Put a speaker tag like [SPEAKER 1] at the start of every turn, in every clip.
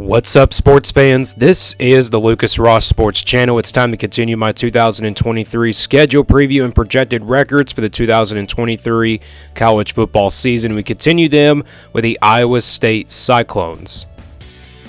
[SPEAKER 1] What's up, sports fans? This is the Lucas Ross Sports Channel. It's time to continue my 2023 schedule preview and projected records for the 2023 college football season. We continue them with the Iowa State Cyclones.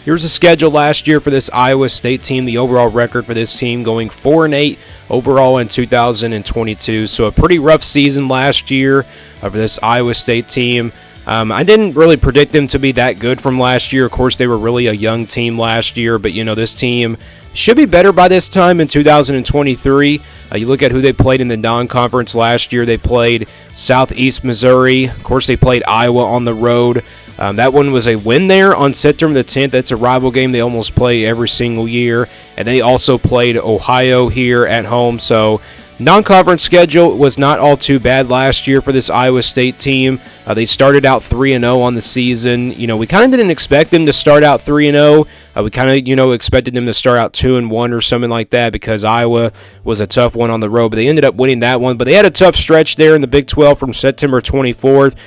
[SPEAKER 1] Here's the schedule last year for this Iowa State team. The overall record for this team going 4-8 overall in 2022. So a pretty rough season last year for this Iowa State team. I didn't really predict them to be that good from last year. Of course, they were really a young team last year, but this team should be better by this time in 2023. You look at who they played in the non-conference last year. They played Southeast Missouri. Of course, they played Iowa on the road. That one was a win there on September the 10th. That's a rival game they almost play every single year. And they also played Ohio here at home. So non-conference schedule was not all too bad last year for this Iowa State team. They started out 3-0 on the season. We kind of didn't expect them to start out 3-0. We kind of, expected them to start out 2-1 or something like that because Iowa was a tough one on the road. But they ended up winning that one. But they had a tough stretch there in the Big 12 from September 24th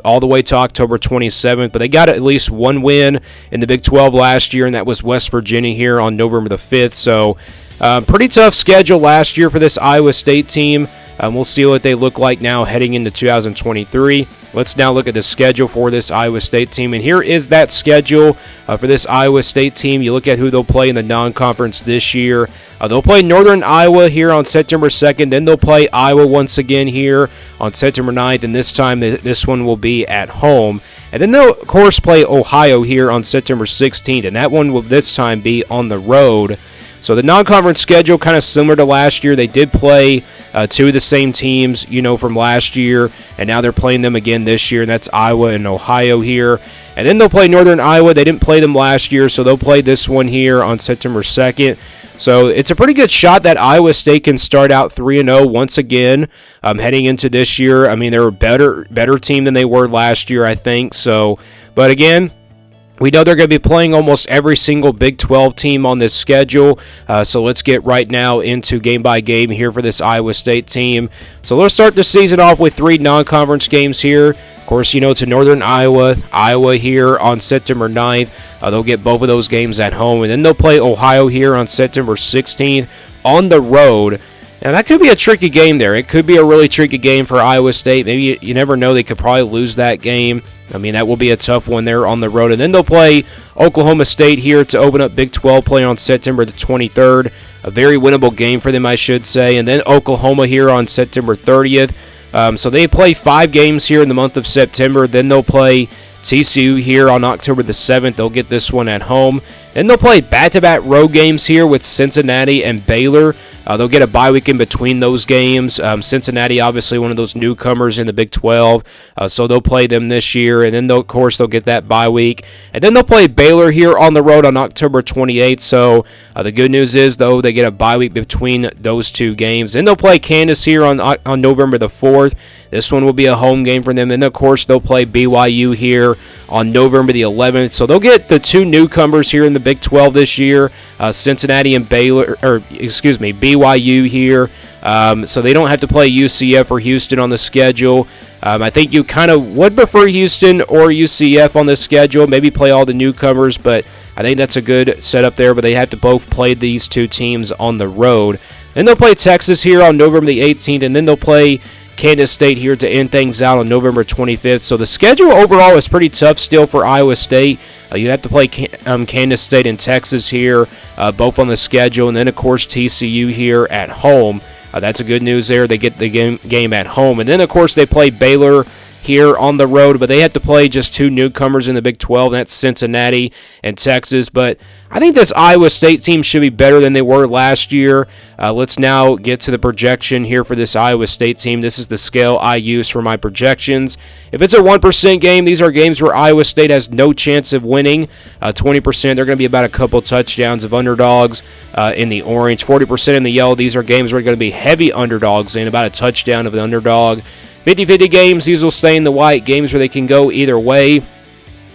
[SPEAKER 1] all the way to October 27th. But they got at least one win in the Big 12 last year, and that was West Virginia here on November the 5th. So pretty tough schedule last year for this Iowa State team. We'll see what they look like now heading into 2023. Let's now look at the schedule for this Iowa State team. And here is that schedule for this Iowa State team. You look at who they'll play in the non-conference this year. They'll play Northern Iowa here on September 2nd. Then they'll play Iowa once again here on September 9th. And this time, this one will be at home. And then they'll, of course, play Ohio here on September 16th. And that one will this time be on the road. So the non-conference schedule kind of similar to last year. They did play two of the same teams, from last year, and now they're playing them again this year, and that's Iowa and Ohio here. And then they'll play Northern Iowa. They didn't play them last year, so they'll play this one here on September 2nd. So it's a pretty good shot that Iowa State can start out 3-0 once again heading into this year. I mean, they're a better team than they were last year, I think. So, but again, we know they're going to be playing almost every single Big 12 team on this schedule, so let's get right now into game by game here for this Iowa State team. So let's start the season off with three non-conference games here. Of course, it's a Northern Iowa here on September 9th. They'll get both of those games at home, and then they'll play Ohio here on September 16th on the road. Now, that could be a tricky game there. It could be a really tricky game for Iowa State. Maybe you never know. They could probably lose that game. I mean, that will be a tough one there on the road. And then they'll play Oklahoma State here to open up Big 12 play on September the 23rd. A very winnable game for them, I should say. And then Oklahoma here on September 30th. So they play 5 games here in the month of September. Then they'll play TCU here on October the 7th. They'll get this one at home. Then they'll play back-to-back road games here with Cincinnati and Baylor. They'll get a bye week in between those games. Cincinnati, obviously, one of those newcomers in the Big 12, so they'll play them this year. And then, of course, they'll get that bye week. And then they'll play Baylor here on the road on October 28th. So the good news is, though, they get a bye week between those two games. Then they'll play Kansas here on November the 4th. This one will be a home game for them. And, of course, they'll play BYU here on November the 11th. So they'll get the two newcomers here in the Big 12 this year, Cincinnati and BYU here. So they don't have to play UCF or Houston on the schedule. I think you kind of would prefer Houston or UCF on the schedule, maybe play all the newcomers, but I think that's a good setup there. But they have to both play these two teams on the road. Then they'll play Texas here on November the 18th, and then they'll play Kansas State here to end things out on November 25th. So the schedule overall is pretty tough still for Iowa State. You have to play Kansas State and Texas here, both on the schedule, and then, of course, TCU here at home. That's a good news there. They get the game at home. And then, of course, they play Baylor here on the road, but they have to play just two newcomers in the Big 12, and that's Cincinnati and Texas. But I think this Iowa State team should be better than they were last year. Let's now get to the projection here for this Iowa State team. This is the scale I use for my projections. If it's a 1% game, these are games where Iowa State has no chance of winning. 20%, they're going to be about a couple touchdowns of underdogs in the orange. 40% in the yellow, these are games where they're going to be heavy underdogs and about a touchdown of the underdog. 50-50 games, these will stay in the white, games where they can go either way.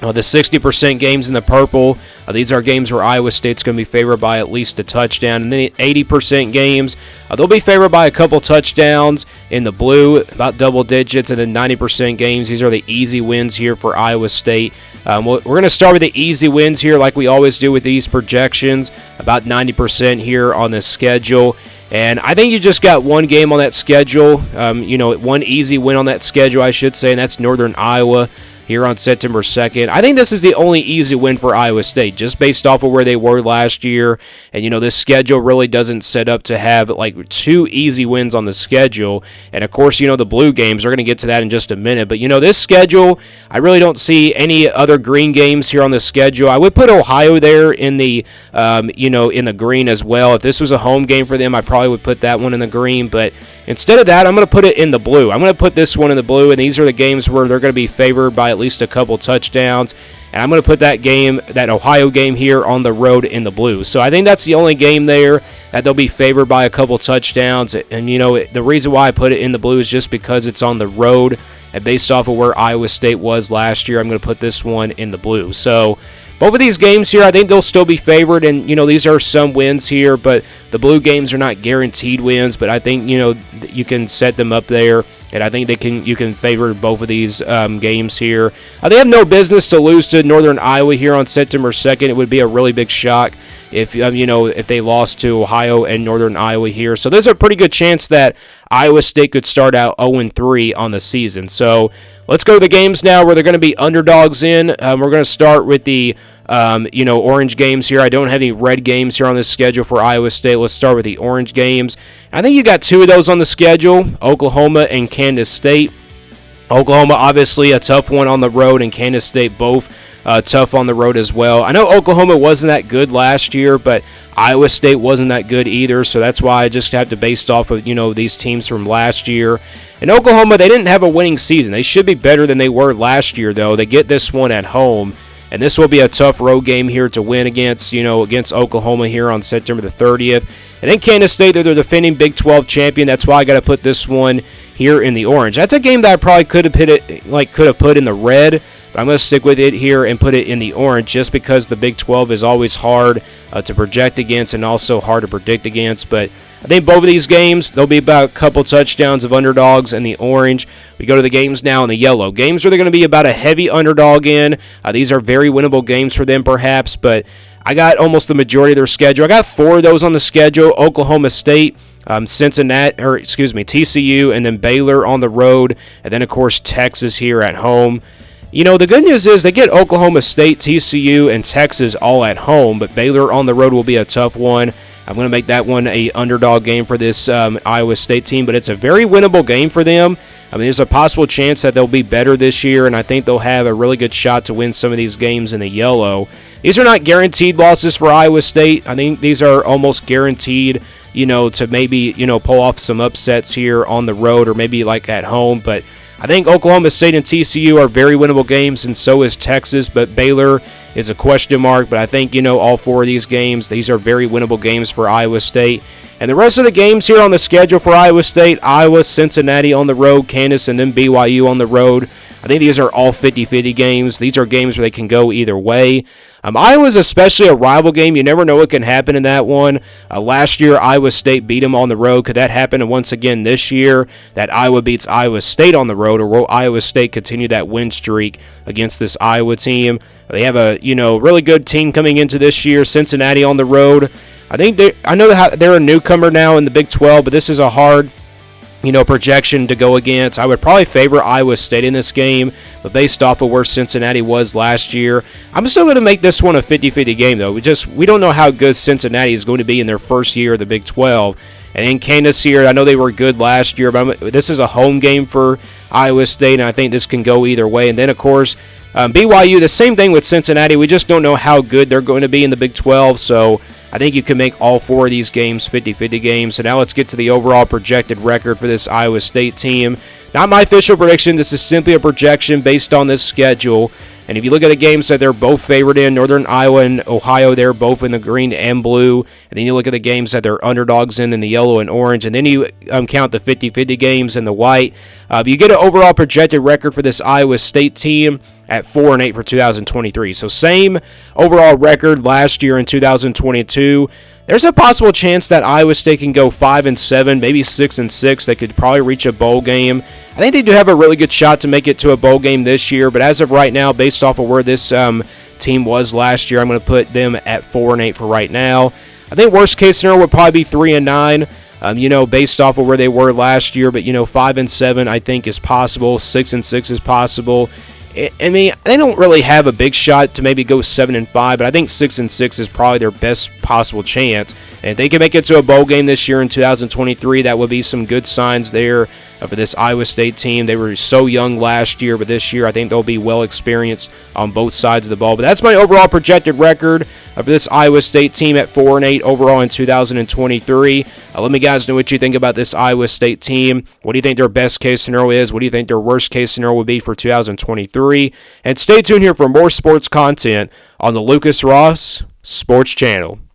[SPEAKER 1] The 60% games in the purple, these are games where Iowa State's going to be favored by at least a touchdown. And then 80% games, they'll be favored by a couple touchdowns in the blue, about double digits. And then 90% games, these are the easy wins here for Iowa State. We're going to start with the easy wins here like we always do with these projections, about 90% here on this schedule. And I think you just got one game on that schedule, one easy win on that schedule, I should say, and that's Northern Iowa here on September 2nd. I think this is the only easy win for Iowa State, just based off of where they were last year. And, this schedule really doesn't set up to have, like, two easy wins on the schedule. And, of course, the blue games, we're going to get to that in just a minute. But, this schedule, I really don't see any other green games here on the schedule. I would put Ohio there in the, in the green as well. If this was a home game for them, I probably would put that one in the green. But instead of that, I'm going to put it in the blue. I'm going to put this one in the blue, and these are the games where they're going to be favored by at least a couple touchdowns. And I'm going to put that Ohio game here on the road in the blue. So I think that's the only game there that they'll be favored by a couple touchdowns. And, the reason why I put it in the blue is just because it's on the road. And based off of where Iowa State was last year, I'm going to put this one in the blue. So both of these games here, I think they'll still be favored, and, these are some wins here, but the blue games are not guaranteed wins, but I think, you can set them up there, and I think you can favor both of these games here. They have no business to lose to Northern Iowa here on September 2nd. It would be a really big shock if they lost to Ohio and Northern Iowa here. So there's a pretty good chance that Iowa State could start out 0-3 on the season. So let's go to the games now where they're going to be underdogs in. We're going to start with the orange games here. I don't have any red games here on this schedule for Iowa State. Let's start with the orange games. I think you got two of those on the schedule, Oklahoma and Kansas State. Oklahoma, obviously, a tough one on the road, and Kansas State both tough on the road as well. I know Oklahoma wasn't that good last year, but Iowa State wasn't that good either, so that's why I just have to base off of, these teams from last year. And Oklahoma, they didn't have a winning season. They should be better than they were last year, though. They get this one at home. And this will be a tough road game here to win against Oklahoma here on September the 30th. And then Kansas State, they're the defending Big 12 champion. That's why I got to put this one here in the orange. That's a game that I probably could have put in the red, but I'm going to stick with it here and put it in the orange just because the Big 12 is always hard to project against and also hard to predict against. But I think both of these games, there'll be about a couple touchdowns of underdogs in the orange. We go to the games now in the yellow. Games where they're going to be about a heavy underdog in. These are very winnable games for them perhaps, but I got almost the majority of their schedule. I got four of those on the schedule. Oklahoma State, TCU, and then Baylor on the road, and then, of course, Texas here at home. The good news is they get Oklahoma State, TCU, and Texas all at home, but Baylor on the road will be a tough one. I'm going to make that one a underdog game for this Iowa State team, but it's a very winnable game for them. I mean, there's a possible chance that they'll be better this year, and I think they'll have a really good shot to win some of these games in the yellow. These are not guaranteed losses for Iowa State. I think these are almost guaranteed, to maybe, pull off some upsets here on the road or maybe like at home, but I think Oklahoma State and TCU are very winnable games, and so is Texas, but Baylor is a question mark. But I think, all four of these games, these are very winnable games for Iowa State. And the rest of the games here on the schedule for Iowa State, Iowa, Cincinnati on the road, Kansas, and then BYU on the road. I think these are all 50-50 games. These are games where they can go either way. Iowa's especially a rival game. You never know what can happen in that one. Last year, Iowa State beat them on the road. Could that happen once again this year, that Iowa beats Iowa State on the road, or will Iowa State continue that win streak against this Iowa team? They have a really good team coming into this year. Cincinnati on the road. I know they're a newcomer now in the Big 12, but this is a hard projection to go against. I would probably favor Iowa State in this game, but based off of where Cincinnati was last year, I'm still going to make this one a 50-50 game, though. We don't know how good Cincinnati is going to be in their first year of the Big 12. And in Kansas here, I know they were good last year, but this is a home game for Iowa State, and I think this can go either way. And then, of course, BYU, the same thing with Cincinnati. We just don't know how good they're going to be in the Big 12, so I think you can make all four of these games 50-50 games. So now let's get to the overall projected record for this Iowa State team. Not my official prediction. This is simply a projection based on this schedule. And if you look at the games that they're both favored in, Northern Iowa and Ohio, they're both in the green and blue. And then you look at the games that they're underdogs in the yellow and orange. And then you count the 50-50 games in the white. You get an overall projected record for this Iowa State team at 4-8 for 2023. So same overall record last year in 2022. There's a possible chance that Iowa State can go 5-7, maybe 6-6. They could probably reach a bowl game. I think they do have a really good shot to make it to a bowl game this year, but as of right now, based off of where this team was last year, I'm going to put them at 4-8 for right now. I think worst case scenario would probably be 3-9. Based off of where they were last year, but 5-7 I think is possible. 6-6 is possible. I mean, they don't really have a big shot to maybe go 7-5, but I think 6-6 is probably their best possible chance. And if they can make it to a bowl game this year in 2023, that would be some good signs there for this Iowa State team. They were so young last year, but this year I think they'll be well experienced on both sides of the ball. But that's my overall projected record for this Iowa State team at 4-8 overall in 2023. Let me guys know what you think about this Iowa State team. What do you think their best case scenario is? What do you think their worst case scenario would be for 2023? And stay tuned here for more sports content on the Lucas Ross Sports Channel.